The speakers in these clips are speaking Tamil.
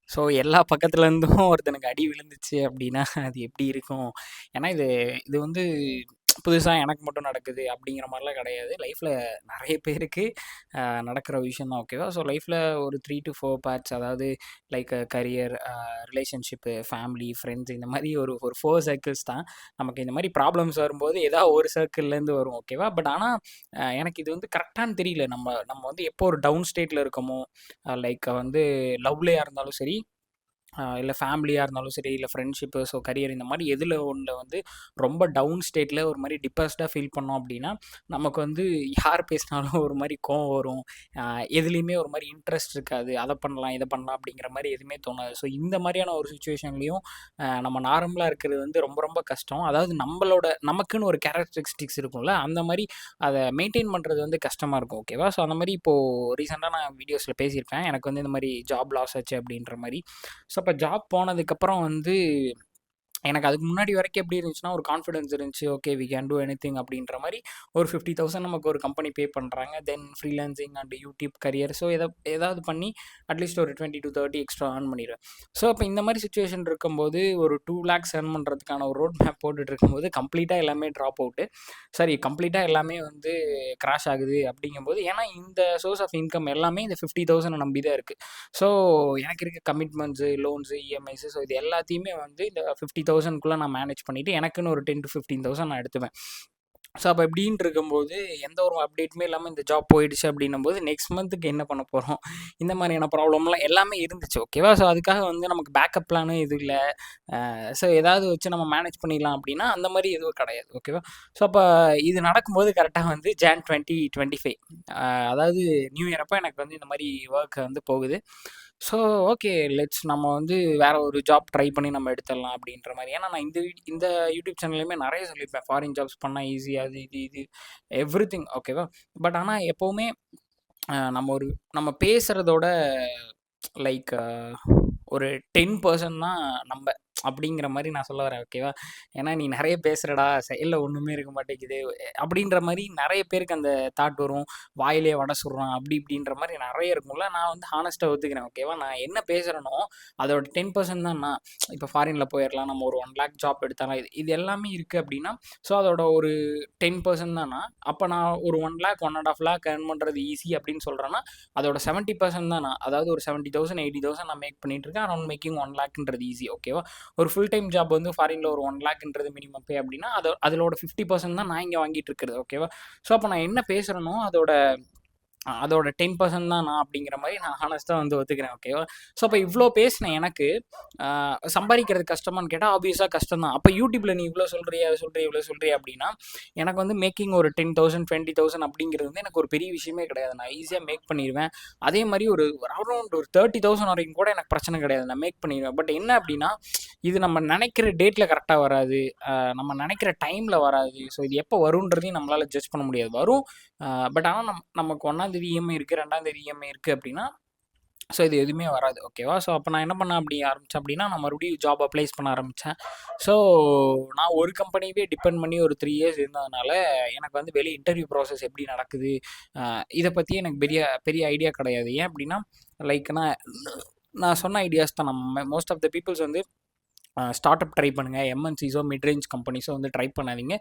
ஸோ எல்லா பக்கத்துலேருந்தும் ஒருத்தனுக்கு அடி விழுந்துச்சு அப்படின்னா அது எப்படி இருக்கும்? ஏன்னா இது இது வந்து புதுசா எனக்கு மட்டும் நடக்குது அப்படிங்கிற மாரிலாம் கிடையாது. லைஃப்ல நெறைய பேருக்கு நடக்கிற விஷயம் தான் ஓகேவா? ஸோ லைஃப்ல ஒரு 3 டூ 4 பார்ட்ஸ் அதாவது like career, relationship, family, friends இந்த மாரி ஒரு ஒரு 4 சர்க்கிள்ஸ் தான். நமக்கு இந்த மாரி ப்ராப்ளம்ஸ் வரும்போது ஏதாவது ஒரு சர்க்கிள்லேருந்து வரும் ஓகேவா? பட் ஆனா எனக்கு இது வந்து கரெக்டான்னு தெரியல. நம்ம நம்ம வந்து எப்போ ஒரு டவுன் ஸ்டேட்ல இருக்கோமோ, லைக் வந்து லவ்லயா இருந்தாலும் சரி, இல்ல ஃபேமிலியா இருந்தாலும் சரி, இல்ல ஃப்ரெண்ட்ஷிப்பு, ஸோ கரியர் இந்த மாரி எதுல ஒண்ணுல வந்து ரொம்ப டவுன் ஸ்டேட்ல ஒரு மாரி டிப்ரெஸ்டா ஃபீல் பண்ணோம் அப்டின்னா, நமக்கு வந்து யார் பேசினாலும் ஒரு மாரி கோவம் வரும். அ எதுலயுமே ஒரு மாரி இன்ட்ரெஸ்ட் இருக்காது. அத பண்ணலாம், இத பண்ணலாம் அப்டிங்கிற மாரி எதுவுமே தோணாது. ஸோ இந்த மாரியான ஒரு சிச்சுவேஷன்லயும் நம்ம நார்மலா இருக்கிறது வந்து ரொம்ப ரொம்ப கஷ்டம். அதாவது நமக்குன்னு ஒரு கேரக்டரிஸ்டிக்ஸ் இருக்கும்ல, அந்த மாரி அத மெயின்டெயின் பண்றது வந்து கஷ்டமா இருக்கும். ஓகேவா? ஸோ அந்த மாரி இப்போ ரீசென்ட்டா நான் வீடியோஸ்ல பேசியிருப்பேன். எனக்கு வந்து இந்த மாரி ஜாப் லாஸ் ஆச்சு அப்டின்ற மாரி. ஸோ அப்போ ஜாப் போனதுக்கப்புறம் வந்து எனக்கு அதுக்கு முன்னாடி வரைக்கும் எப்படி இருந்துச்சுன்னா, ஒரு கான்ஃபிடன்ஸ் இருந்துச்சு. Okay we can do anything அப்படின்ற மாரி ஒரு 50,000 நமக்கு ஒரு கம்பெனி பே பண்றாங்க. Then freelancing and YouTube career. So ஏதாவது பண்ணி அட்லீஸ்ட் ஒரு 20-30 எக்ஸ்ட்ரா ஏர்ன் பண்ணிருவேன். ஸோ அப்போ இந்த மாரி சிச்சுவேஷன் இருக்கும்போது ஒரு 2 லேக்ஸ் ஏர்ன் பண்ணுறதுக்கான ஒரு ரோட் மேப் போட்டுட்டு இருக்கும்போது கம்ப்ளீட்டா எல்லாமே ட்ராப் அவுட்டு. சாரி கம்ப்ளீட்டா எல்லாமே வந்து கிராஷ் ஆகுது அப்படிங்கும்போது ஏன்னா இந்த சோர்ஸ் ஆஃப் இன்கம் எல்லாமே இந்த 50,000 நம்பி தான் இருக்கு. ஸோ எனக்கு இருக்க கமிட்மெண்ட்ஸு, லோன்ஸு, இஎம்ஐஸு ஸோ இது எல்லாத்தையுமே வந்து இந்த 50,000க்குள்ள நான் மேனேஜ் பண்ணிட்டு எனக்குன்னு ஒரு 10,000-15,000 நான் எடுத்துப்பேன். ஸோ அப்போ இப்படின்னு இருக்கும்போது எந்த ஒரு அப்டேட்டுமே இல்லாமல் இந்த ஜாப் போயிடுச்சு அப்படின்னும்போது நெக்ஸ்ட் மந்த்துக்கு என்ன பண்ண போகிறோம்? இந்த மாதிரியான ப்ராப்ளம்லாம் எல்லாமே இருந்துச்சு ஓகேவா? ஸோ அதுக்காக வந்து நமக்கு பேக்கப் பிளானும் எதுவும் இல்ல. ஸோ ஏதாவது வச்சு நம்ம மேனேஜ் பண்ணிடலாம் அப்படின்னா அந்த மாதிரி எதுவும் கிடையாது ஓகேவா? ஸோ அப்போ இது நடக்கும்போது கரெக்டாக வந்து ஜான் 2025 அதாவது நியூ இயர் அப்போ எனக்கு வந்து இந்த மாதிரி ஒர்க் வந்து போகுது. ஸோ ஓகே நம்ம வந்து வேற ஒரு ஜாப் ட்ரை பண்ணி நம்ம எடுத்துடலாம் அப்படின்ற மாதிரி. ஏன்னா நான் இந்த யூடியூப் சேனல்லையுமே நிறைய சொல்லியிருப்பேன். ஃபாரின் ஜாப்ஸ் பண்ணால் ஈஸி அது இது எவ்ரிதிங் ஓகேவா? பட் ஆனால் எப்போவுமே நம்ம பேசுறதோட லைக் ஒரு 10% தான் நம்ப அப்படிங்கிற மாரி நான் சொல்ல வரேன் ஓகேவா? ஏன்னா, "நீ நெறைய பேசுறடா, செயல்ல ஒண்ணுமே இருக்க மாட்டேங்குது." அப்படின்ற மாரி நெறைய பேருக்கு அந்த தாட் வரும். வாயிலேயே வடை சுடுறான் அப்படி இப்படின்ற மாரி நெறைய இருக்கும்ல. நான் வந்து ஹானஸ்ட்டா ஒத்துக்கிறேன் ஓகேவா? நான் என்ன பேசுறேனோ, அதோட 10% தான் நான். இப்போ ஃபாரின்ல போயிரலாம். நம்ம ஒரு 1,00,000 ஜாப் எடுத்தாலாம். இது இது எல்லாமே இருக்கு அப்படின்னா, ஸோ அதோட ஒரு 10% தான் நான். அப்ப நான் ஒரு 1,00,000, 1,50,000 ஏர்ன் பண்றது ஈஸி அப்படின்னு சொல்றேன்னா, அதோட 70% தான் நான். அதாவது ஒரு 70,000, 80,000 நான் மேக் பண்ணிட்டு இருக்கேன். அரவுண்ட் மேக்கிங் 1,00,000ன்றது ஈஸி ஓகேவா? ஒரு ஃபுல் டைம் ஜாப் வந்து ஃபாரின்ல ஒரு 1,00,000ன்றது மினிமம் பே அப்படின்னா, அதிலோட 50% தான் நான் இங்க வாங்கிட்டு இருக்கிறது ஓகேவா? ஸோ அப்ப நான் என்ன பேசுறேனோ, அதோட 10% தான் நான் அப்படிங்கிற மாரி நான் ஹானஸ்ட்டா வந்து ஒத்துக்கிறேன் ஓகேவா? ஸோ அப்ப இவ்ளோ பேசின எனக்கு சம்பாதிக்கிறது கஷ்டமான்னு கேட்டா, ஆப்வியஸா கஷ்டம் தான். அப்ப யூடியூப்ல நீ இவ்ளோ சொல்றியே, அது சொல்றியே, இவ்ளோ சொல்றியே அப்படின்னா, எனக்கு வந்து மேக்கிங் ஒரு 10,000, 20,000 அப்படிங்கிறது வந்து எனக்கு ஒரு பெரிய விஷயமே கிடையாது. நான் ஈஸியா மேக் பண்ணிருவேன். அதே மாரி ஒரு அரவுண்ட் ஒரு 30,000 வரைக்கும் கூட எனக்கு பிரச்சனை கிடையாது. நான் மேக் பண்ணிருவேன். பட் என்ன அப்படின்னா, இது நம்ம நெனைக்கிற டேட்ல கரெக்ட்டா வராது. நம்ம நெனைக்கிற டைம்ல வராது. ஸோ இது எப்போ வரும்ன்றதையும் நம்மளால ஜட்ஜ் பண்ண முடியாது. வரும். பட் ஆனா நமக்கு 1ஆம் தேதி இஎம்ஐ இருக்கு, 2ஆம் தேதி இஎம்ஐ இருக்கு அப்படின்னா, ஸோ இது எதுவுமே வராது. ஓகேவா? ஸோ அப்ப நான் என்ன பண்ண அப்படி ஆரம்பிச்சேன் அப்படின்னா, நான் மறுபடியும் ஜாப் அப்ளைஸ் பண்ண ஆரம்பிச்சேன். ஸோ நான் ஒரு கம்பெனியவே டிபெண்ட் பண்ணி ஒரு 3 இயர்ஸ் இருந்ததுனால, எனக்கு வந்து வெளிய இன்டர்வியூ ப்ராசஸ் எப்படி நடக்குது, இத பத்தி எனக்கு பெரிய பெரிய ஐடியா கிடையாது. ஏன் அப்படின்னா, லைக் நான் நான் சொன்ன ஐடியாஸ் தான் நம்ம மோஸ்ட் ஆஃப் த பீப்பிள்ஸ் வந்து ஸ்டார்ட் அப் ட்ரை பண்ணுங்க. எம்என்சிஸோ, மிட் ரேஞ்ச் கம்பெனிஸோ வந்து ட்ரை பண்ணாதீங்க.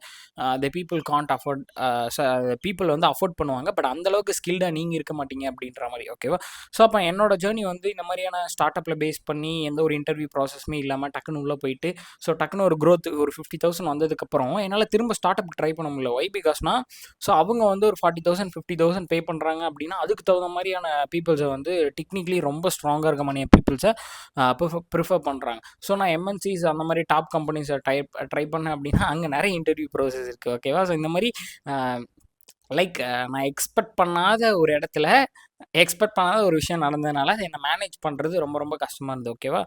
The people can't afford people வந்து அஃபோர்ட் பண்ணுவாங்க. பட் அந்த அளவுக்கு ஸ்கில்டா நீங்க இருக்க மாட்டீங்க அப்படின்ற மாரி ஓகேவா? ஸோ அப்ப என்னோட ஜர்னி வந்து இந்த மாரியான ஸ்டார்ட் அப்ல பேஸ் பண்ணி எந்த ஒரு இன்டர்வியூ ப்ராசஸுமே இல்லாம டக்குனு உள்ள போயிட்டு, ஸோ டக்குனு ஒரு குரோத் ஒரு 50,000 வந்ததுக்கப்புறம் என்னால திரும்ப ஸ்டார்ட் அப் ட்ரை பண்ண முடியல. ஒய்? பிகாஸ்னா ஸோ அவங்க வந்து ஒரு 40,000, 50,000 பே பண்றாங்க அப்படின்னா, அதுக்கு தகுந்த மாரியான பீப்பிள்ஸ வந்து டெக்னிக்கலி ரொம்ப ஸ்ட்ராங்கா இருக்க மாரியான பீப்பிள்ஸ ப்ரிஃபர் பண்றாங்க. ஸோ நான் எம்என்சிஸ் அந்த மாதிரி டாப் கம்பெனிஸை ட்ரை பண்ணேன் அப்படின்னா அங்கே நிறைய இன்டர்வியூ ப்ரோசஸ் இருக்குது ஓகேவா? ஸோ இந்த மாதிரி லைக் நான் எக்ஸ்பெக்ட் பண்ணாத ஒரு விஷயம் நடந்ததுனால அதை என்னை மேனேஜ் பண்ணுறது ரொம்ப ரொம்ப கஷ்டமாக இருந்தது ஓகேவா?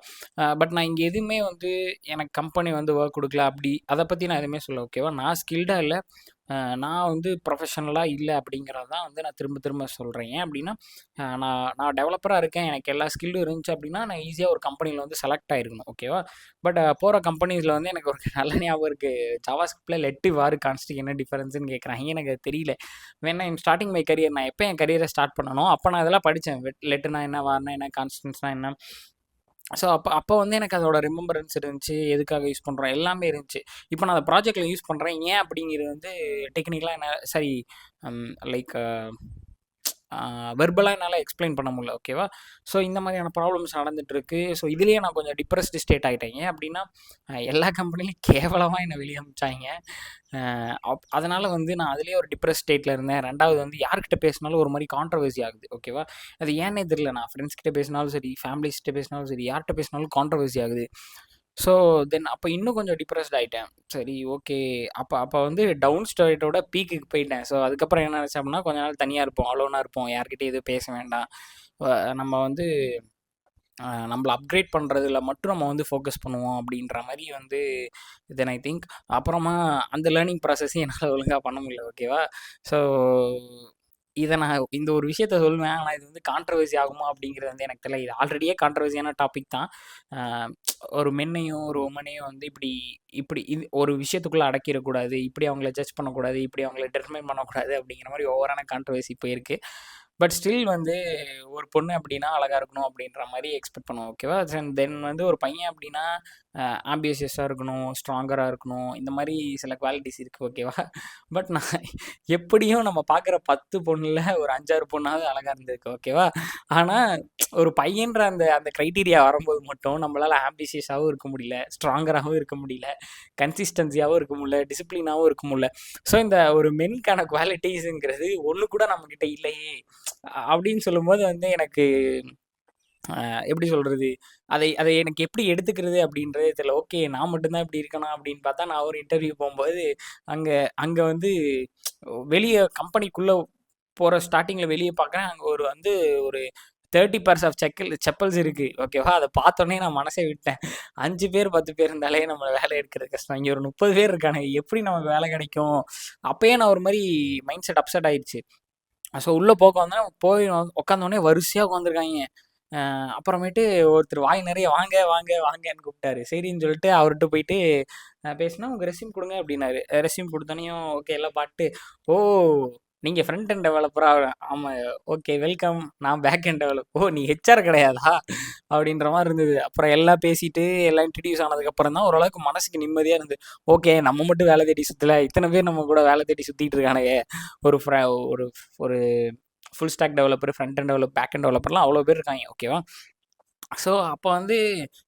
பட் நான் இங்கே எதுவுமே வந்து எனக்கு கம்பெனி வந்து ஒர்க் கொடுக்கல அப்படி அதை பற்றி நான் எதுவுமே சொல்ல ஓகேவா? நான் ஸ்கில்டாக இல்லை, நான் வந்து ப்ரொஃபஷனலாக இல்லை அப்படிங்கிறது தான் வந்து நான் திரும்ப திரும்ப சொல்கிறேன். ஏன் அப்படின்னா நான் டெவலப்பராக இருக்கேன், எனக்கு எல்லா ஸ்கில்லும் இருந்துச்சு அப்படின்னா நான் ஈஸியாக ஒரு கம்பெனியில் வந்து செலக்ட் ஆகிருக்கணும் ஓகேவா? பட் போகிற கம்பெனிஸில் வந்து எனக்கு ஒரு நல்ல ஞாபகம் இருக்குது. ஜாவாஸ்கிரிப்டில் லெட்டு வாரு கான்ஸ்டிக் என்ன டிஃபரன்ஸ்னு கேட்குறாங்க. எனக்கு அது தெரியல. வேணா ஸ்டார்டிங் மை கரியர் நான் எப்போ என் கரியரை ஸ்டார்ட் பண்ணணும் அப்போ நான் இதெல்லாம் படித்தேன். லெட்டுனா என்ன, வார்னா என்ன, கான்ஸ்டன்ஸ்னா என்ன, ஸோ அப்போ வந்து எனக்கு அதோட ரிமெம்பரன்ஸ் இருந்துச்சு, எதுக்காக யூஸ் பண்ணுறோம் எல்லாமே இருந்துச்சு. இப்போ நான் அந்த ப்ராஜெக்ட்டில் யூஸ் பண்ணுறேன் ஏன் அப்படிங்கிறது வந்து டெக்னிக்கலாக என்ன சரி லைக் வெர்பலாக என்னால் எக்ஸ்பிளைன் பண்ண முடியல ஓகேவா. ஸோ இந்த மாதிரியான ப்ராப்ளம்ஸ் நடந்துகிட்ருக்கு. ஸோ இதுலேயே நான் கொஞ்சம் டிப்ரெஸ்டு ஸ்டேட் ஆகிட்டேன். ஏன் அப்படின்னா எல்லா கம்பெனிலையும் கேவலமாக என்னை வெளியே அனுப்பிச்சாங்க. அதனால் வந்து நான் அதிலேயே ஒரு டிப்ரெஸ் ஸ்டேட்டில் இருந்தேன். ரெண்டாவது வந்து யார்கிட்ட பேசினாலும் ஒரு மாதிரி கான்ட்ரவர்சி ஆகுது ஓகேவா. அது ஏன்னே தெரியல. நான் ஃப்ரெண்ட்ஸ் கிட்ட பேசினாலும் சரி, ஃபேமிலிஸ்கிட்ட பேசினாலும் சரி, யார்கிட்ட பேசினாலும் கான்ட்ரவர்சி ஆகுது. ஸோ தென் அப்போ இன்னும் கொஞ்சம் டிப்ரெஸ்ட் ஆகிட்டேன். சரி ஓகே. அப்போ வந்து டவுன் ஸ்டேட்டோட பீக்குக்கு போயிட்டேன். ஸோ அதுக்கப்புறம் என்ன நினச்சேன் அப்படின்னா கொஞ்ச நாள் தனியாக இருப்போம், அலோனாக இருப்போம், யார்கிட்டையும் எதுவும் பேச வேண்டாம். நம்ம வந்து நம்மளை அப்கிரேட் பண்ணுறதுல மட்டும் நம்ம வந்து ஃபோக்கஸ் பண்ணுவோம் அப்படின்ற மாதிரி வந்து தென் ஐ திங்க் அப்புறமா அந்த லேர்னிங் ப்ராசஸையும் என்னால் ஒழுங்காக பண்ண முடியல ஓகேவா. ஸோ இதை நான் இந்த ஒரு விஷயத்த சொல்லுவேன். ஆனால் இது வந்து கான்ட்ரவர்சி ஆகுமா அப்படிங்கிறது வந்து எனக்கு தெரியல. இது ஆல்ரெடியே கான்ட்ரவர்சியான டாபிக் தான். ஒரு மென்னையும் ஒரு உமனையும் வந்து இப்படி இப்படி இது ஒரு விஷயத்துக்குள்ளே அடக்கிடக்கூடாது, இப்படி அவங்கள ஜட்ஜ் பண்ணக்கூடாது, இப்படி அவங்கள டெர்மைன் பண்ணக்கூடாது அப்படிங்கிற மாதிரி ஓவரான கான்ட்ரவர்சி போயிருக்கு. பட் ஸ்டில் வந்து ஒரு பொண்ணு அப்படின்னா அழகாக இருக்கணும் அப்படின்ற மாதிரி எக்ஸ்பெக்ட் பண்ணுவோம் ஓகேவா. தென் வந்து ஒரு பையன் அப்படின்னா ஆம்பியஸாக இருக்கணும், ஸ்ட்ராங்கராக இருக்கணும், இந்த மாதிரி சில குவாலிட்டிஸ் இருக்குது ஓகேவா. பட் நான் எப்படியும் நம்ம பார்க்குற 10 பொண்ணில் ஒரு 5-6 பொண்ணாவது அழகாக இருந்திருக்கு ஓகேவா. ஆனால் ஒரு பையன்ற அந்த அந்த க்ரைட்டீரியா வரும்போது மட்டும் நம்மளால் ஆம்பிஷியஸாகவும் இருக்க முடியல, ஸ்ட்ராங்கராகவும் இருக்க முடியல, கன்சிஸ்டன்சியாகவும் இருக்க முடியல, டிசிப்ளினாகவும் இருக்க முடியல. ஸோ இந்த ஒரு மென்கான குவாலிட்டிஸுங்கிறது ஒன்று கூட நம்மக்கிட்ட இல்லையே அப்படின்னு சொல்லும்போது வந்து எனக்கு எப்படி சொல்கிறது, அதை அதை எனக்கு எப்படி எடுத்துக்கிறது அப்படின்றது தெரியல. ஓகே நான் மட்டும்தான் இப்படி இருக்கேனா அப்படின்னு பார்த்தா, நான் ஒரு இன்டர்வியூ போகும்போது அங்கே அங்கே வந்து வெளியே கம்பெனிக்குள்ளே போகிற ஸ்டார்டிங்கில் வெளியே பார்க்குறேன். அங்கே வந்து ஒரு 30 பேர்ஸ் ஆஃப் செப்பல்ஸ் இருக்குது ஓகேவா. அதை பார்த்தோன்னே நான் மனசே விட்டேன். 5 பேர் 10 பேர் இருந்தாலே நம்மளை வேலை எடுக்கிறது கஷ்டம். இங்கே ஒரு 30 பேர் இருக்கானுங்க, எப்படி நமக்கு வேலை கிடைக்கும். அப்போயே நான் ஒரு மாதிரி மைண்ட் செட் அப்செட் ஆயிடுச்சு. ஸோ உள்ளே போக வந்தேன், போய் உட்காந்தோடனே வரிசையாக உட்காந்துருக்காங்க. அப்புறமேட்டு ஒருத்தர் வாய் நிறைய வாங்க வாங்க வாங்கன்னு கூப்பிட்டாரு. சரின்னு சொல்லிட்டு அவர்கிட்ட போயிட்டு பேசினா உங்கள் ரெஸ்யூம் கொடுங்க அப்படின்னாரு. ரெஸ்யூம் கொடுத்தோனையும் ஓகே எல்லாம் பாட்டு, ஓ நீங்கள் ஃப்ரண்ட் அண்ட் டெவலப்பரா? ஆமாம் ஓகே வெல்கம், நான் பேக் அண்ட் டெவலப். ஓ நீ ஹெச்ஆர் கிடையாதா அப்படின்ற மாதிரி இருந்தது. அப்புறம் எல்லாம் பேசிட்டு எல்லாம் இன்ட்ரடியூஸ் ஆனதுக்கப்புறம் தான் ஓரளவுக்கு மனசுக்கு நிம்மதியாக இருந்தது. ஓகே நம்ம மட்டும் வேலை தேடி சுற்றல, இத்தனை பேர் நம்ம கூட வேலை தேடி சுற்றிட்டு இருக்கானுங்க. ஒரு ஒரு ஒரு full stack developer, front end develop, back end டெவலப்பர்லாம் அவ்வளோ பேர் இருக்காங்க ஓகேவா. ஸோ அப்போ வந்து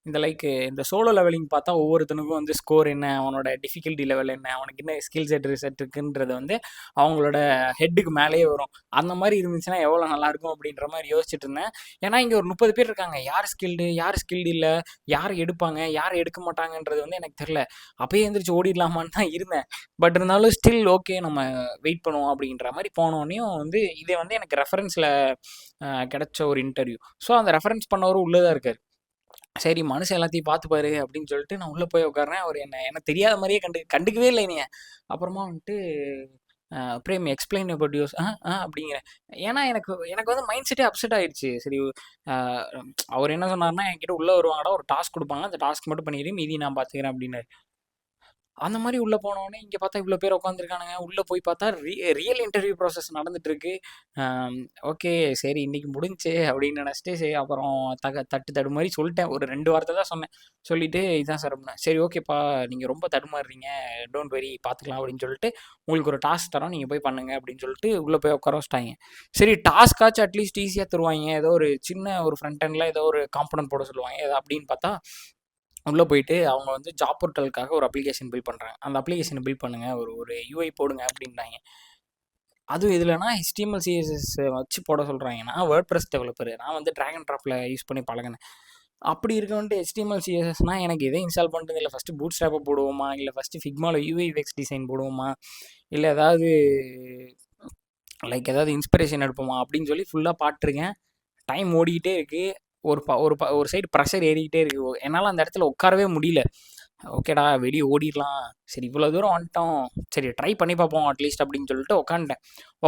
இந்த சோலோ லெவலிங் பார்த்தா ஒவ்வொருத்தனுக்கும் வந்து ஸ்கோர் என்ன, அவனோட டிஃபிகல்ட்டி லெவல் என்ன, அவனுக்கு என்ன ஸ்கில் செட் ரிசெட் இருக்குன்றது வந்து அவங்களோட ஹெட்டுக்கு மேலேயே வரும். அந்த மாதிரி இருந்துச்சுன்னா எவ்வளோ நல்லாயிருக்கும் அப்படின்ற மாதிரி யோசிச்சுட்டு இருந்தேன். ஏன்னா இங்கே ஒரு 30 பேர் இருக்காங்க, யார் ஸ்கில்டு இல்லை, யார் எடுப்பாங்க யார் எடுக்க மாட்டாங்கன்றது வந்து எனக்கு தெரில. அப்பயே எழுந்திரிச்சு ஓடிடலாமான்னு தான் இருந்தேன். பட் இருந்தாலும் ஸ்டில் ஓகே நம்ம வெயிட் பண்ணுவோம் அப்படின்ற மாதிரி போனோடனையும் வந்து இதே வந்து எனக்கு ரெஃபரன்ஸில் கிடைச்ச ஒரு இன்டர்வியூ. ஸோ அந்த ரெஃபரன்ஸ் பண்ணவரும் உள்ளே தான் இருக்கார். சரி மனுஷன் எல்லாத்தையும் பார்த்துப்பாரு அப்படின்னு சொல்லிட்டு நான் உள்ளே போய் உட்காறேன். அவர் எனக்கு தெரியாத மாதிரியே கண்டுக்கவே இல்லை என்னைய. அப்புறமா வந்துட்டு பிரேம் எக்ஸ்பிளைன் அபவுட் யூஸ் அப்படிங்கிறேன். ஏன்னா எனக்கு எனக்கு வந்து மைண்ட் செட்டே அப்செட் ஆயிடுச்சு. சரி அவர் என்ன சொன்னார்னா என்கிட்ட உள்ளே வருவாங்கடா, ஒரு டாஸ்க் கொடுப்பாங்க, அந்த டாஸ்க் மட்டும் பண்ணிடுறேன், மீதி நான் பார்த்துக்கிறேன் அப்படின்னாரு. அந்த மாதிரி உள்ளே போனோடனே இங்கே பார்த்தா இவ்வளோ பேர் உட்காந்துருக்கானுங்க. உள்ளே போய் பார்த்தா ரியல் இன்டர்வியூ ப்ராசஸ் நடந்துட்டுருக்கு. ஓகே சரி இன்றைக்கி முடிஞ்சு அப்படின்னு நினச்சிட்டு சரி அப்புறம் தட்டு தடுமாறி சொல்லிட்டேன். ஒரு 2 வார்த்தை தான் சொன்னேன். சொல்லிவிட்டு இதான் சார் அப்படின்னா, சரி ஓகேப்பா நீங்கள் ரொம்ப தடுமாறுறீங்க, டோன்ட் வெரி பார்த்துக்கலாம் அப்படின்னு சொல்லிட்டு உங்களுக்கு ஒரு டாஸ்க் தரோம், நீங்கள் போய் பண்ணுங்கள் அப்படின்னு சொல்லிட்டு உள்ளே போய் உட்கார வச்சிட்டாங்க. சரி டாஸ்க்காச்சும் அட்லீஸ்ட் ஈஸியாக தருவாங்க, ஏதோ ஒரு சின்ன ஒரு ஃப்ரண்ட் எண்டில் ஏதோ ஒரு காம்பனன்ட் போட சொல்லுவாங்க ஏதோ அப்படின்னு பார்த்தா, உள்ளே போயிட்டு அவங்க வந்து ஜாப் போர்ட்டலுக்காக ஒரு அப்ளிகேஷன் பில்ட் பண்ணுறாங்க. அந்த அப்ளிகேஷனை பில்ட் பண்ணுங்கள், ஒரு யூஐ போடுங்க அப்படின்றாங்க. அதுவும் இதுலனா HTML CSS வச்சு போட சொல்கிறாங்க. நான் வேர்ட்ப்ரெஸ் டெவலப்பர், நான் வந்து ட்ராக் அண்ட் ட்ராப்பில் யூஸ் பண்ணி பழகினேன். அப்படி இருக்க வந்துட்டு HTML CSSனால் எனக்கு எதை இன்ஸ்டால் பண்ணுறது இல்லை. ஃபஸ்ட்டு பூட் ஸ்ட்ராப்பை போடுவோமா, இல்லை ஃபஸ்ட்டு ஃபிக்மாவில் UI UX டிசைன் போடுவோமா, இல்லை ஏதாவது ஏதாவது இன்ஸ்பிரேஷன் எடுப்போமா அப்படின்னு சொல்லி ஃபுல்லாக பாட்டுருக்கேன். டைம் ஓடிக்கிட்டே இருக்குது. ஒரு சைடு ப்ரெஷர் ஏறிக்கிட்டே இருக்குது. என்னால் அந்த இடத்துல உட்காரவே முடியல. ஓகேடா வெளியே ஓடிடலாம், சரி இவ்வளோ தூரம் வந்துட்டோம், சரி ட்ரை பண்ணி பார்ப்போம் அட்லீஸ்ட் அப்படின்னு சொல்லிட்டு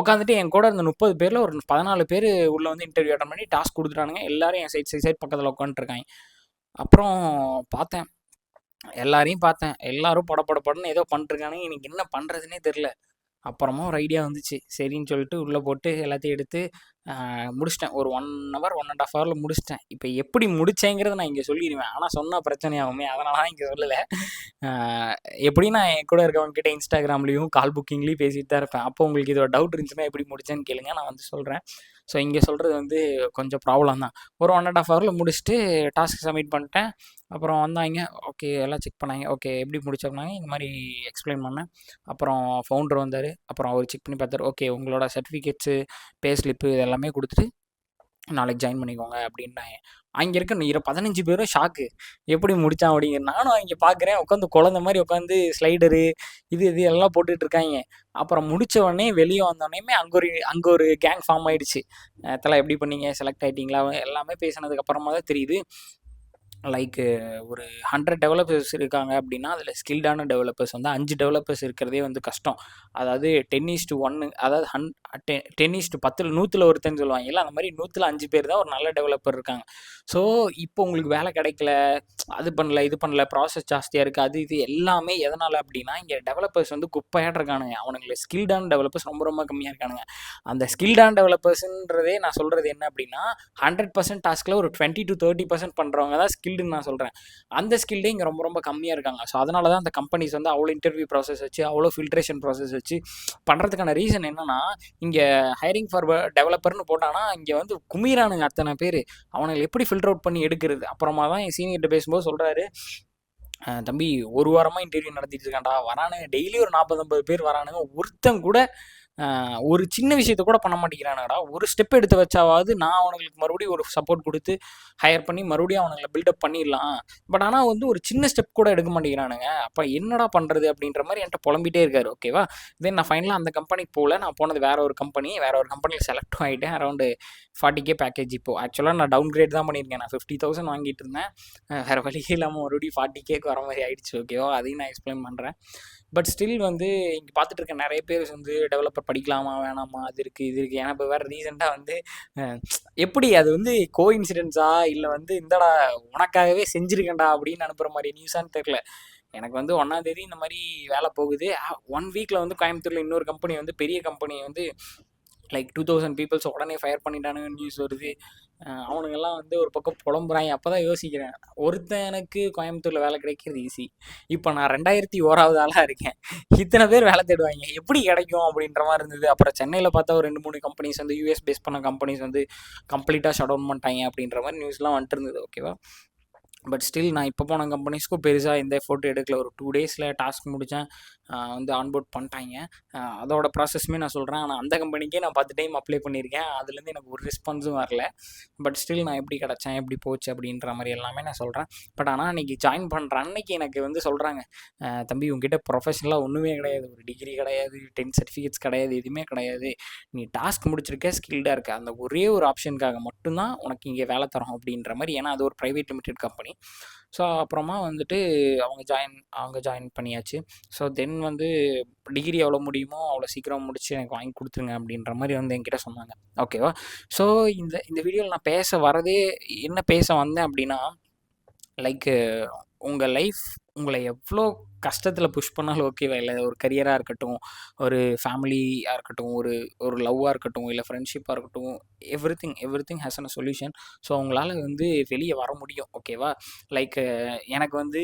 உட்காந்துட்டு என் கூட இருந்த 30 பேரில் ஒரு 14 பேர் உள்ளே வந்து இன்டர்வியூ அட்டன் பண்ணி டாஸ்க் கொடுத்துட்டானுங்க. எல்லாரும் என் சைட் பக்கத்தில் உட்காந்துருக்காங்க. அப்புறம் பார்த்தேன், எல்லாரையும் பார்த்தேன், எல்லாரும் படன்னு ஏதோ பண்ணிட்டுருக்கானுங்க. எனக்கு என்ன பண்ணுறதுனே தெரில. அப்புறமா ஒரு ஐடியா வந்துச்சு. சரின்னு சொல்லிட்டு உள்ளே போட்டு எல்லாத்தையும் எடுத்து முடிச்சிட்டேன். ஒரு 1 ஹவர் 1 1/2 ஹவரில் முடிச்சிட்டேன். இப்போ எப்படி முடித்தேங்கிறத நான் இங்கே சொல்லிடுவேன். ஆனால் சொன்னால் பிரச்சனையாகுமே, அதனால தான் இங்கே சொல்லலை. எப்படின்னா என் கூட இருக்கவங்க கிட்ட இன்ஸ்டாகிராம்லேயும் கால் புக்கிங்லேயும் பேசிட்டு தான் இருப்பேன். அப்போ உங்களுக்கு இதோட டவுட் இருந்துச்சுன்னா எப்படி முடிச்சேன்னு கேளுங்க, நான் வந்து சொல்கிறேன். ஸோ இங்கே சொல்கிறது வந்து கொஞ்சம் ப்ராப்ளம் தான். ஒரு 1 1/2 ஹவரில் முடிச்சுட்டு டாஸ்க் சப்மிட் பண்ணிட்டேன். அப்புறம் வந்தாங்க, ஓகே எல்லாம் செக் பண்ணாங்க. ஓகே எப்படி முடிச்சோம்னாங்க, இந்த மாதிரி எக்ஸ்பிளைன் பண்ணேன். அப்புறம் ஃபவுண்டர் வந்தார். அப்புறம் அவர் செக் பண்ணி பார்த்தாரு. ஓகே உங்களோட சர்டிஃபிகேட்ஸு, பே ஸ்லிப்பு இது எல்லாமே கொடுத்துட்டு நாளைக்கு ஜாயின் பண்ணிக்கோங்க அப்படின்ட்டாங்க. அங்கே இருக்க 15 பேரும் ஷாக்கு. எப்படி முடித்தான் அப்படிங்கிற. நானும் அங்கே பார்க்குறேன், உட்காந்து குழந்த மாதிரி உட்காந்து ஸ்லைடரு இது எல்லாம் போட்டுட்டு இருக்காங்க. அப்புறம் முடித்த உடனே வெளியே வந்தோடனே அங்கே ஒரு கேங் ஃபார்ம் ஆயிடுச்சு. தலை எப்படி பண்ணீங்க, செலக்ட் ஆகிட்டீங்களா, எல்லாமே பேசினதுக்கு அப்புறமா தான் தெரியுது. லைக் ஒரு 100 டெவலப்பர்ஸ் இருக்காங்க அப்படின்னா, அதில் ஸ்கில்டான டெவலப்பர்ஸ் வந்து 5 டெவலப்பர்ஸ் இருக்கிறதே வந்து கஷ்டம். அதாவது 10:1, அதாவது 10:10 100ல் ஒருத்தன்னு சொல்லுவாங்கல்ல, அந்த மாதிரி 100ல் 5 பேர் தான் ஒரு நல்ல டெவலப்பர் இருக்காங்க. ஸோ இப்போ உங்களுக்கு வேலை கிடைக்கல, அது பண்ணல இது பண்ணல, ப்ராசஸ் ஜாஸ்தியாக இருக்குது, அது இது எல்லாமே எதனால் அப்படின்னா, இங்கே டெவலப்பர்ஸ் வந்து குப்பையாட்டு இருக்கானுங்க. அவனுங்களை ஸ்கில்டான டெவலப்பர்ஸ் ரொம்ப ரொம்ப கம்மியாக இருக்கானுங்க. அந்த ஸ்கில்டான டெவலப்பர்ஸ்ன்றதே நான் சொல்கிறது என்ன அப்படின்னா, 100% டாஸ்கில் ஒரு 20 to 30% பண்ணுறவங்க தான் ஸ்கில்டுன்னு நான் சொல்கிறேன். அந்த ஸ்கில்டே இங்கே ரொம்ப ரொம்ப கம்மியாக இருக்காங்க. ஸோ அதனால தான் அந்த கம்பெனிஸ் வந்து அவ்வளோ இன்டர்வியூ ப்ராசஸ் வச்சு, அவ்வளோ ஃபில்ட்ரேஷன் ப்ராசஸ் வச்சு பண்ணுறதுக்கான ரீசன் என்னன்னா, இங்கே ஹைரிங் ஃபார் டெவலப்பர்னு போட்டானா இங்கே வந்து குமிரானுங்க அத்தனை பேர். அவனுங்களை எப்படி ஃபில்டர் அவுட் பண்ணி எடுக்கிறது? அப்புறமா தான் என் சீனியர்கிட்ட பேசும்போது சொல்கிறாரு, தம்பி ஒரு வாரமாக இன்டர்வியூ நடத்திட்டு இருக்கான்டா, வரானுங்க டெய்லி ஒரு 40-50 பேர் வரானுங்க, ஒருத்தன் கூட ஒரு சின்ன விஷயத்த கூட பண்ண மாட்டேங்கிறானுங்கடா. ஒரு ஸ்டெப் எடுத்து வச்சாவது நான் அவனுங்களுக்கு மறுபடியும் ஒரு சப்போர்ட் கொடுத்து ஹையர் பண்ணி மறுபடியும் அவனுங்களை பில்டப் பண்ணிடலாம். பட் ஆனால் வந்து ஒரு சின்ன ஸ்டெப் கூட எடுக்க மாட்டேங்கிறானுங்க. அப்போ என்னடா பண்ணுறது அப்படின்ற மாதிரி என்கிட்ட புலம்பிட்டே இருக்காரு. ஓகேவா, தென் நான் ஃபைனலாக அந்த கம்பெனிக்கு போகல. நான் போனது வேற ஒரு கம்பெனியில் செலக்ட் ஆகிட்டேன். Around 40K package. இப்போது ஆக்சுவலாக நான் டவுன் கிரேட் தான் பண்ணியிருக்கேன். நான் 50,000 வாங்கிட்டு இருந்தேன். வேறு வழியே இல்லாமல் மறுபடியும் 40Kக்கு வர மாதிரி ஆயிடுச்சு. ஓகேவா, அதையும் நான் எக்ஸ்பிளைன் பண்ணுறேன். பட் ஸ்டில் வந்து இங்கே பார்த்துட்டு இருக்க நிறைய பேர் வந்து டெவலப்பர் படிக்கலாமா வேணாமா, அது இருக்குது இது இருக்குது. ஏன்னா இப்போ வேறு ரீசெண்டாக வந்து எப்படி அது வந்து கோ இன்சிடென்ட்ஸா இல்லை வந்து இந்தடா உனக்காகவே செஞ்சுருக்கேன்டா அப்படின்னு அனுப்புகிற மாதிரி நியூஸான்னு தெரில. எனக்கு வந்து 1ஆம் தேதி இந்த மாதிரி வேலை போகுது. 1 வீக்கில் வந்து கோயம்புத்தூரில் இன்னொரு கம்பெனி வந்து பெரிய கம்பெனி வந்து லைக் 2000 பீப்புள்ஸ் உடனே ஃபயர் பண்ணிட்டானுங்க நியூஸ் வருது. அவனுங்கெல்லாம் வந்து ஒரு பக்கம் புலம்புறாங்க. அப்போ தான் யோசிக்கிறேன், ஒருத்தனுக்கு கோயம்புத்தூரில் வேலை கிடைக்கிறது ஈஸி. இப்போ நான் 2001வது ஆளாக இருக்கேன். இத்தனை பேர் வேலை தேடுவாங்க, எப்படி கிடைக்கும் அப்படின்ற மாதிரி இருந்தது. அப்புறம் சென்னையில் பார்த்தா ஒரு 2-3 கம்பெனிஸ் வந்து யூஎஸ் பேஸ் பண்ண கம்பெனிஸ் வந்து கம்ப்ளீட்டாக ஷட் டவுன் பண்ணிட்டாங்க அப்படின்ற மாதிரி நியூஸ்லாம் வந்துட்டு இருந்தது. ஓகேவா, பட் ஸ்டில் நான் இப்போ போன கம்பெனிஸ்க்கும் பெருசாக எந்த ஃபோட்டோ எடுக்கல. ஒரு 2 டேஸில் டாஸ்க் முடித்தேன். வந்து ஆன்போர்ட் பண்ணிட்டாங்க. அதோட ப்ராசஸுமே நான் சொல்கிறேன். ஆனால் அந்த கம்பெனிக்கே நான் 10 டைம் அப்ளை பண்ணியிருக்கேன். அதுலேருந்து எனக்கு ஒரு ரெஸ்பான்ஸும் வரல. பட் ஸ்டில் நான் எப்படி கிடச்சேன், எப்படி போச்சு அப்படின்ற மாதிரி எல்லாமே நான் சொல்கிறேன். பட் ஆனால் அன்றைக்கி ஜாயின் பண்ணுற அன்னைக்கு எனக்கு வந்து சொல்கிறாங்க, தம்பி உங்ககிட்ட ப்ரொஃபஷனலாக ஒன்றுமே கிடையாது, ஒரு டிகிரி கிடையாது, 10 சர்டிஃபிகேட்ஸ் கிடையாது, எதுவுமே கிடையாது. நீ டாஸ்க் முடிச்சிருக்க, ஸ்கில்டாக இருக்க, அந்த ஒரே ஒரு ஆப்ஷனுக்காக மட்டும்தான் உனக்கு இங்கே வேலை தரோம் அப்படின்ற மாதிரி. ஏன்னா அது ஒரு ப்ரைவேட் லிமிடெட் கம்பெனி. ஸோ அப்புறமா வந்துட்டு அவங்க ஜாயின் பண்ணியாச்சு. ஸோ தென் வந்து டிகிரி எவ்வளோ முடியுமோ அவ்வளோ சீக்கிரம் முடிச்சு எனக்கு வாங்கி கொடுத்துருங்க அப்படின்ற மாதிரி வந்து என்கிட்ட சொன்னாங்க. ஓகேவா, ஸோ இந்த வீடியோவில் நான் என்ன பேச வந்தேன் அப்படின்னா, லைக் உங்கள் லைஃப் உங்களை எவ்வளோ கஷ்டத்தில் புஷ் பண்ணாலும் ஓகேவா, இல்லை ஒரு கரியராக இருக்கட்டும், ஒரு ஃபேமிலியாக இருக்கட்டும், ஒரு லவ்வாக இருக்கட்டும், இல்லை ஃப்ரெண்ட்ஷிப்பாக இருக்கட்டும், every thing has a solution. So உங்களால் வந்து வெளியே வர முடியும். ஓகேவா, லைக் எனக்கு வந்து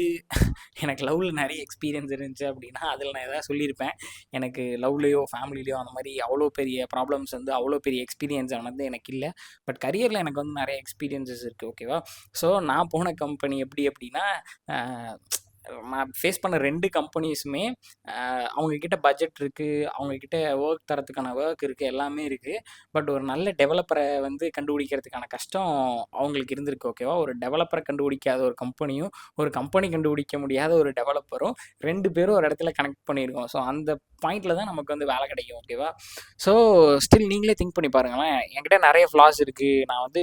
எனக்கு லவ்வில் நிறைய எக்ஸ்பீரியன்ஸ் இருந்துச்சு அப்படின்னா அதில் நான் எதாவது சொல்லியிருப்பேன். எனக்கு லவ்லேயோ ஃபேமிலிலேயோ அந்த மாதிரி அவ்வளோ பெரிய ப்ராப்ளம்ஸ் வந்து அவ்வளோ பெரிய எக்ஸ்பீரியன்ஸ் ஆனது எனக்கு இல்லை. பட் கரியரில் எனக்கு வந்து நிறைய எக்ஸ்பீரியன்ஸஸ் இருக்குது. ஓகேவா, ஸோ நான் போன கம்பெனி எப்படி அப்படின்னா, நான் ஃபேஸ் பண்ண 2 கம்பெனிஸுமே அவங்கக்கிட்ட பட்ஜெட் இருக்குது, அவங்கக்கிட்ட ஒர்க் தரத்துக்கான ஒர்க் இருக்குது, எல்லாமே இருக்குது. பட் ஒரு நல்ல டெவலப்பரை வந்து கண்டுபிடிக்கிறதுக்கான கஷ்டம் அவங்களுக்கு இருந்திருக்கு. ஓகேவா, ஒரு டெவலப்பரை கண்டுபிடிக்காத ஒரு கம்பெனியும், ஒரு கம்பெனி கண்டுபிடிக்க முடியாத ஒரு டெவலப்பரும் 2 பேரும் ஒரு இடத்துல கனெக்ட் பண்ணியிருக்கோம். ஸோ அந்த பாயிண்டில் தான் நமக்கு வந்து வேலை கிடைக்கும். ஓகேவா, ஸோ ஸ்டில் நீங்களே திங்க் பண்ணி பாருங்களேன். என்கிட்ட நிறைய ஃப்ளாஸ் இருக்குது. நான் வந்து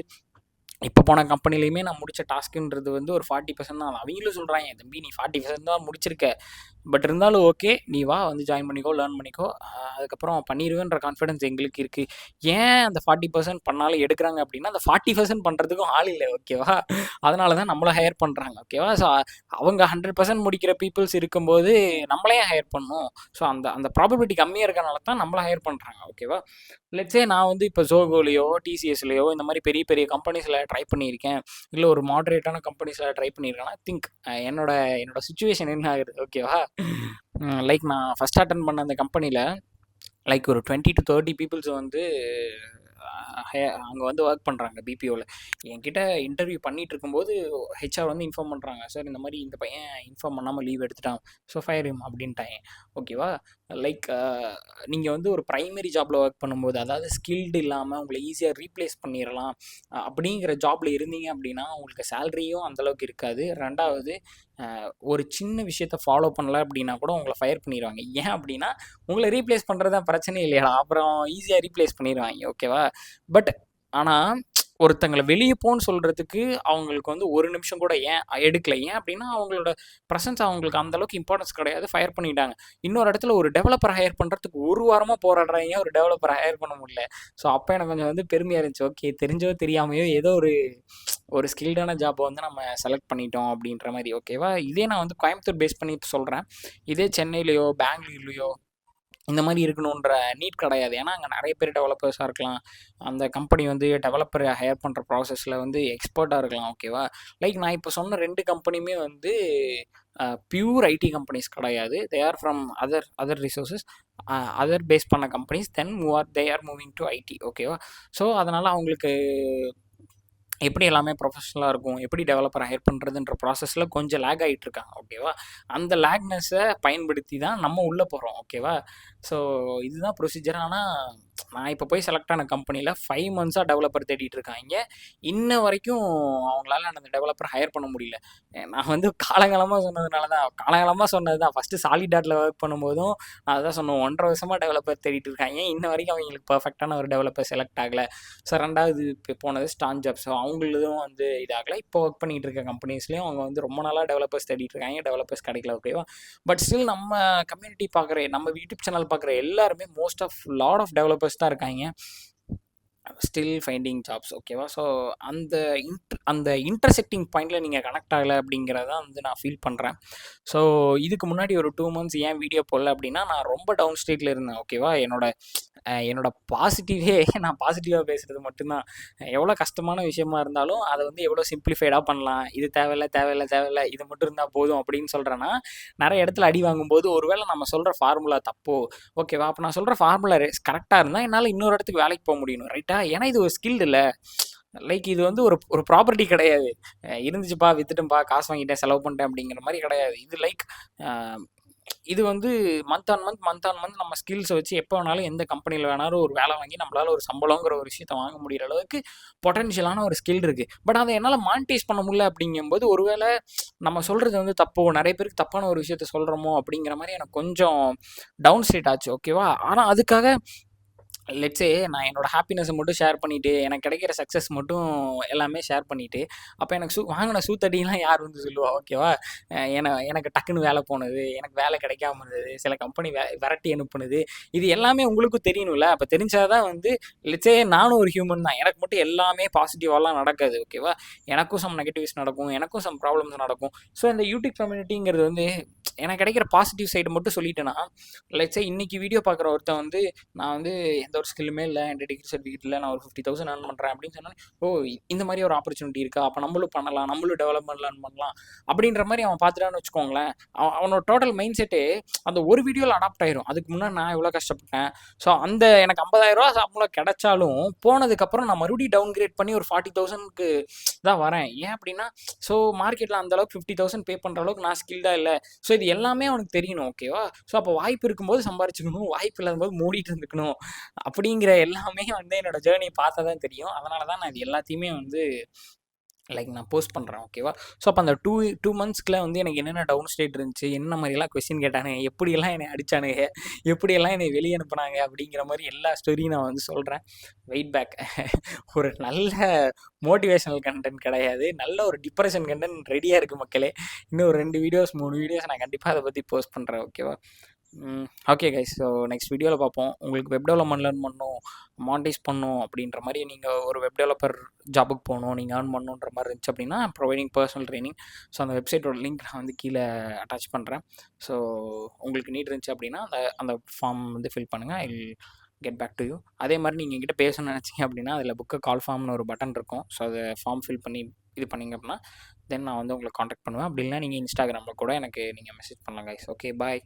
இப்போ போன கம்பெனிலையுமே நான் முடிச்ச டாஸ்க்குன்றது வந்து ஒரு 40% தான். அவங்களும் சொல்கிறாங்க, தம்பி நீ 40% தான் முடிச்சிருக்க, பட் இருந்தாலும் ஓகே, நீ வா வந்து ஜாயின் பண்ணிக்கோ, லேர்ன் பண்ணிக்கோ, அதுக்கப்புறம் பண்ணிடுவேன்ற கான்ஃபிடன்ஸ் எங்களுக்கு இருக்குது. ஏன் அந்த 40% பண்ணாலும் எடுக்கிறாங்க அப்படின்னா, அந்த 40% பண்ணுறதுக்கும் ஆள் இல்லை, ஓகேவா? அதனால தான் நம்மளை ஹையர் பண்ணுறாங்க, ஓகேவா? ஸோ அவங்க 100% முடிக்கிற பீப்புள்ஸ் இருக்கும்போது நம்மளே ஹையர் பண்ணணும். ஸோ அந்த அந்த ப்ராபபிலிட்டி கம்மியாக இருக்கனால தான் நம்மளை ஹையர் பண்ணுறாங்க, ஓகேவா? லெட்ஸே நான் வந்து இப்போ ஜோகோலையோ டிசிஎஸ்லையோ இந்த மாதிரி பெரிய பெரிய கம்பெனிஸில் ட்ரை பண்ணியிருக்கேன், இல்லை ஒரு மாடரேட்டான கம்பெனிஸில் ட்ரை பண்ணியிருக்கேன்னா திங்க் என்னோட என்னோட சுச்சுவேஷன் என்ன ஆகுது, ஓகேவா? லைக் நான் ஃபஸ்ட் அட்டன் பண்ண அந்த கம்பெனியில் லைக் ஒரு 20 to 30 பீப்புள்ஸ் வந்து அங்கே வந்து ஒர்க் பண்ணுறாங்க பிபிஓவில். என்கிட்ட இன்டர்வியூ பண்ணிட்டு இருக்கும்போது ஹெச்ஆர் வந்து இன்ஃபார்ம் பண்ணுறாங்க, சார் இந்த மாதிரி இந்த பையன் இன்ஃபார்ம் பண்ணாமல் லீவ் எடுத்துட்டான், ஸோ ஃபயர் ஹிம் அப்படின்ட்டாங்க, ஓகேவா? லைக் நீங்கள் வந்து ஒரு ப்ரைமரி ஜாபில் ஒர்க் பண்ணும்போது, அதாவது ஸ்கில்டு இல்லாமல் உங்களை ஈஸியாக ரீப்ளேஸ் பண்ணிடலாம் அப்படிங்கிற ஜாபில் இருந்தீங்க அப்படின்னா உங்களுக்கு சேலரியும் அந்தளவுக்கு இருக்காது. ரெண்டாவது ஒரு சின்ன விஷயத்த ஃபாலோ பண்ணல அப்படின்னா கூட உங்களை ஃபயர் பண்ணிடுவாங்க. ஏன் அப்படின்னா உங்களை ரீப்ளேஸ் பண்ணுறது தான் பிரச்சனை இல்லையாடா, அப்புறம் ஈஸியாக ரீப்ளேஸ் பண்ணிடுவாங்க, ஓகேவா? பட் ஆனால் ஒருத்தங்களை வெளியே போன்னு சொல்கிறதுக்கு அவங்களுக்கு வந்து ஒரு நிமிஷம் கூட ஏன் எடுக்கல, ஏன் அப்படின்னா அவங்களோட ப்ரெசன்ஸ் அவங்களுக்கு அந்தளவுக்கு இம்பார்ட்டன்ஸ் கிடையாது, ஃபயர் பண்ணிட்டாங்க. இன்னொரு இடத்துல ஒரு டெவலப்பர் ஹையர் பண்ணுறதுக்கு ஒரு வாரமாக போராடுறாங்க, ஒரு டெவலப்பரை ஹையர் பண்ண முடியல. ஸோ அப்போ எனக்கு கொஞ்சம் வந்து பெருமையாக இருந்துச்சு, ஓகே தெரிஞ்சோ தெரியாமையோ ஏதோ ஒரு ஸ்கில்டான ஜாப்பை வந்து நம்ம செலக்ட் பண்ணிட்டோம் அப்படின்ற மாதிரி, ஓகேவா? இதே நான் வந்து கோயம்புத்தூர் பேஸ் பண்ணி சொல்கிறேன். இதே சென்னையிலையோ பெங்களூர்லையோ இந்த மாதிரி இருக்கணுன்ற நீட் கிடையாது. ஏன்னா அங்கே நிறைய பேர் டெவலப்பர்ஸாக இருக்கலாம், அந்த கம்பெனி வந்து டெவலப்பரை ஹையர் பண்ணுற ப்ராசஸில் வந்து எக்ஸ்பர்ட்டாக இருக்கலாம், ஓகேவா? லைக் நான் இப்போ சொன்ன 2 கம்பெனியுமே வந்து பியூர் ஐடி கம்பெனிஸ் கிடையாது. They are from other resources, other base பண்ண companies, then they are moving to IT, ஓகேவா? ஸோ அதனால் அவங்களுக்கு எப்படி எல்லாமே ப்ரொஃபஷனலாக இருக்கும், எப்படி டெவலப்பர் ஹையர் பண்ணுறதுன்ற ப்ராசஸில் கொஞ்சம் லேக் ஆகிட்டு இருக்காங்க, ஓகேவா? அந்த லேக்னஸை பயன்படுத்தி தான் நம்ம உள்ளே போகிறோம், ஓகேவா? ஸோ இதுதான் ப்ரொசீஜர். ஆனால் நான் இப்போ போய் செலக்ட் ஆன கம்பெனியில் 5 மந்த்ஸாக டெவலப்பர் தேடிட்டு இருக்காங்க. இன்ன வரைக்கும் அவங்களால அந்த டெவலப்பர் ஹையர் பண்ண முடியல. நான் வந்து காலங்காலமாக சொன்னது தான் ஃபஸ்ட்டு சாலிடாட்டில் ஒர்க் பண்ணும்போதும் நான் அதான் சொன்னேன், 1.5 வருஷமாக டெவலப்பர் தேடிட்டு இருக்காங்க, இன்ன வரைக்கும் அவங்களுக்கு பர்ஃபெக்டான ஒரு டெவலப்பர் செலக்ட் ஆகலை. ஸோ ரெண்டாவது இப்போ போனது ஸ்டான் ஜாப். ஸோ அவங்களதும் வந்து இதாகலை. இப்போ ஒர்க் பண்ணிகிட்டு இருக்க கம்பெனிஸ்லேயும் அவங்க வந்து ரொம்ப நாளாக டெவலப்பர்ஸ் தேடிட்டு இருக்காங்க, டெவலப்பர்ஸ் கிடைக்கல, ஓகேவா? பட் ஸ்டில் நம்ம கம்யூனிட்டி பார்க்குற, நம்ம யூடியூப் சேனல் பார்க்குற எல்லாருமே most of lot of developers தான் இருக்காங்க, ஸ்டில் ஃபைண்டிங் ஜாப்ஸ், ஓகேவா? ஸோ அந்த இன்டர்செக்டிங் பாயிண்டில் நீங்கள் கனெக்ட் ஆகலை அப்படிங்கிறத வந்து நான் ஃபீல் பண்ணுறேன். ஸோ இதுக்கு முன்னாடி ஒரு 2 மந்த்ஸ் ஏன் வீடியோ போடல அப்படின்னா நான் ரொம்ப டவுன் ஸ்டேட்டில் இருந்தேன், ஓகேவா? என்னோட பாசிட்டிவே நான் பாசிட்டிவாக பேசுகிறது மட்டும்தான். எவ்வளோ கஷ்டமான விஷயமா இருந்தாலும் அதை வந்து எவ்வளோ சிம்பிளிஃபைடாக பண்ணலாம், இது தேவையில்லை, இது மட்டும் இருந்தால் போதும் அப்படின்னு சொல்கிறேன்னா நிறைய இடத்துல அடி வாங்கும்போது ஒருவேளை நம்ம சொல்கிற ஃபார்முலா தப்போ, ஓகேவா? அப்போ நான் சொல்கிற ஃபார்முலா கரெக்டாக இருந்தால் என்னால் இன்னொரு இடத்துக்கு வேலைக்கு போக முடியும், ரைட்டா? ஏன்னா இது ஒரு ஸ்கில்டு இல்லை, லைக் இது வந்து ஒரு ப்ராப்பர்ட்டி கிடையாது. இருந்துச்சுப்பா வித்துட்டேன்ப்பா காசு வாங்கிட்டேன் செலவு பண்ணிட்டேன் அப்படிங்கிற மாதிரி கிடையாது. இது லைக் இது வந்து மந்த் ஆன் மந்த் நம்ம ஸ்கில்ஸை வச்சு எப்போ வேணாலும் எந்த கம்பெனியில் வேணாலும் ஒரு வேலை வாங்கி நம்மளால் ஒரு சம்பளங்கிற ஒரு விஷயத்த வாங்க முடிகிற அளவுக்கு பொட்டன்ஷியலான ஒரு ஸ்கில் இருக்குது. பட் அதை என்னால் மானிட்டைஸ் பண்ண முடியல அப்படிங்கும்போது ஒருவேளை நம்ம சொல்கிறது வந்து தப்போ, நிறைய பேருக்கு தப்பான ஒரு விஷயத்த சொல்கிறோமோ அப்படிங்கிற மாதிரி எனக்கு கொஞ்சம் டவுன் ஸ்டேட் ஆச்சு, ஓகேவா? ஆனால் அதுக்காக லெட்ஸே நான் என்னோட ஹாப்பினஸை மட்டும் ஷேர் பண்ணிவிட்டு எனக்கு கிடைக்கிற சக்ஸஸ் மட்டும் எல்லாமே ஷேர் பண்ணிவிட்டு அப்போ எனக்கு வாங்கின சூத்தடிலாம் யார் வந்து சொல்லுவா, ஓகேவா? எனக்கு டக்குன்னு வேலை போனது, எனக்கு வேலை கிடைக்காம இருந்தது, சில கம்பெனி விரட்டி அனுப்புனது, இது எல்லாமே உங்களுக்கும் தெரியணும்ல. அப்போ தெரிஞ்சால் தான் வந்து லெட்ஸே நானும் ஒரு ஹியூமன் தான், எனக்கு மட்டும் எல்லாமே பாசிட்டிவாலாம் நடக்காது, ஓகேவா? எனக்கும் சம் நெகட்டிவ்ஸ் நடக்கும், எனக்கும் சம் ப்ராப்ளம்ஸ் நடக்கும். ஸோ இந்த யூடியூப் கம்யூனிட்டிங்கிறது வந்து எனக்கு கிடைக்கிற பாசிட்டிவ் சைடு மட்டும் சொல்லிட்டேன்னா, லெட்ஸே இன்றைக்கி வீடியோ பார்க்குற ஒருத்தன் வந்து நான் வந்து எந்த ஒரு ஸ்கில்லுமே இல்லை, என்கிட்ட டிகிரி சர்டிஃபிகேட் இல்லை, நான் ஒரு 50,000 earn பண்ணுறேன் அப்படின்னு சொன்னால், ஓ இந்த மாதிரி ஒரு ஆப்பர்ச்சுனிட்டி இருக்கா, அப்போ நம்மளும் பண்ணலாம், நம்மளும் டெவலப்மெண்ட் லேர்ன் பண்ணலாம் அப்படின்ற மாதிரி அவன் பார்த்துட்டான்னு வச்சுக்கோங்களேன். அவனோட டோட்டல் மைண்ட் செட்டே அந்த ஒரு வீடியோவில் அடாப்ட் ஆயிரும். அதுக்கு முன்னாடி நான் எவ்வளோ கஷ்டப்பட்டேன், ஸோ அந்த எனக்கு 50,000 சம்பளம் கிடைச்சாலும் போனதுக்கப்புறம் நான் மறுபடியும் டவுன் கிரேட் பண்ணி ஒரு 40,000க்கு தான் வரேன். ஏன் அப்படின்னா ஸோ மார்க்கெட்டில் அந்தளவுக்கு 50,000 பே பண்ணுற அளவுக்கு நான் ஸ்கில்டாக இல்லை. ஸோ இது எல்லாமே அவனுக்கு தெரியணும், ஓகேவா? ஸோ அப்போ வாய்ப்பு இருக்கும்போது சம்பாரிச்சுக்கணும், வாய்ப்பு இல்லாத போது மூடிட்டு இருந்துக்கணும் அப்படிங்கிற எல்லாமே வந்து என்னோட ஜேர்னி பார்த்தா தான் தெரியும். அதனால தான் நான் இது எல்லாத்தையுமே வந்து லைக் நான் போஸ்ட் பண்ணுறேன் ஓகேவா. ஸோ அப்போ அந்த டூ மந்த்ஸ்க்குள்ள வந்து எனக்கு என்னென்ன டவுன் ஸ்டேட் இருந்துச்சு, என்ன மாதிரிலாம் கொஸ்டின் கேட்டானுங்க, எப்படியெல்லாம் என்னை அடிச்சானுங்க, எப்படியெல்லாம் என்னை வெளியே அனுப்புனாங்க அப்படிங்கிற மாதிரி எல்லா ஸ்டோரியும் நான் வந்து சொல்கிறேன். Wait back. ஒரு நல்ல மோட்டிவேஷனல் கண்டென்ட் கிடையாது, நல்ல ஒரு டிப்ரெஷன் கண்டென்ட் ரெடியாக இருக்குது மக்களே. இன்னும் ஒரு 2 வீடியோஸ் 3 வீடியோஸ் நான் கண்டிப்பாக அதை பற்றி போஸ்ட் பண்ணுறேன் ஓகேவா. ஓகே கைஸ், ஸோ நெக்ஸ்ட் வீடியோவில் பார்ப்போம். உங்களுக்கு வெப் டெவலப்மெண்ட் லேர்ன் பண்ணணும், மானிட்டைஸ் பண்ணணும் அப்படின்ற மாதிரி நீங்கள் ஒரு வெப் டெவலப்பர் ஜாபுக்கு போகணும், நீங்கள் ஏர்ன் பண்ணணுன்ற மாதிரி இருந்துச்சு அப்படின்னா ப்ரொவைடிங் பர்சனல் ட்ரைனிங். ஸோ அந்த வெப்சைட்டோட லிங்க் நான் வந்து கீழே அட்டாச் பண்ணுறேன். ஸோ உங்களுக்கு நீட் இருந்துச்சு அப்படின்னா அந்த அந்த ஃபார்ம் வந்து ஃபில் பண்ணுங்கள். I will get back to you. அதே மாதிரி நீங்கள் என்கிட்ட பேசணும்னு நினச்சிங்க அப்படின்னா அதில் புக்கு கால் ஃபார்ம்னு ஒரு பட்டன் இருக்கும். ஸோ அதை ஃபார்ம் ஃபில் பண்ணி இது பண்ணிங்க அப்படின்னா தென் நான் வந்து உங்களை காண்டாக்ட் பண்ணுவேன். அப்படி இல்லைனா நீங்கள் இன்ஸ்டாகிராமில் கூட எனக்கு நீங்கள் மெசேஜ் பண்ணலாம் கைஸ். Okay bye.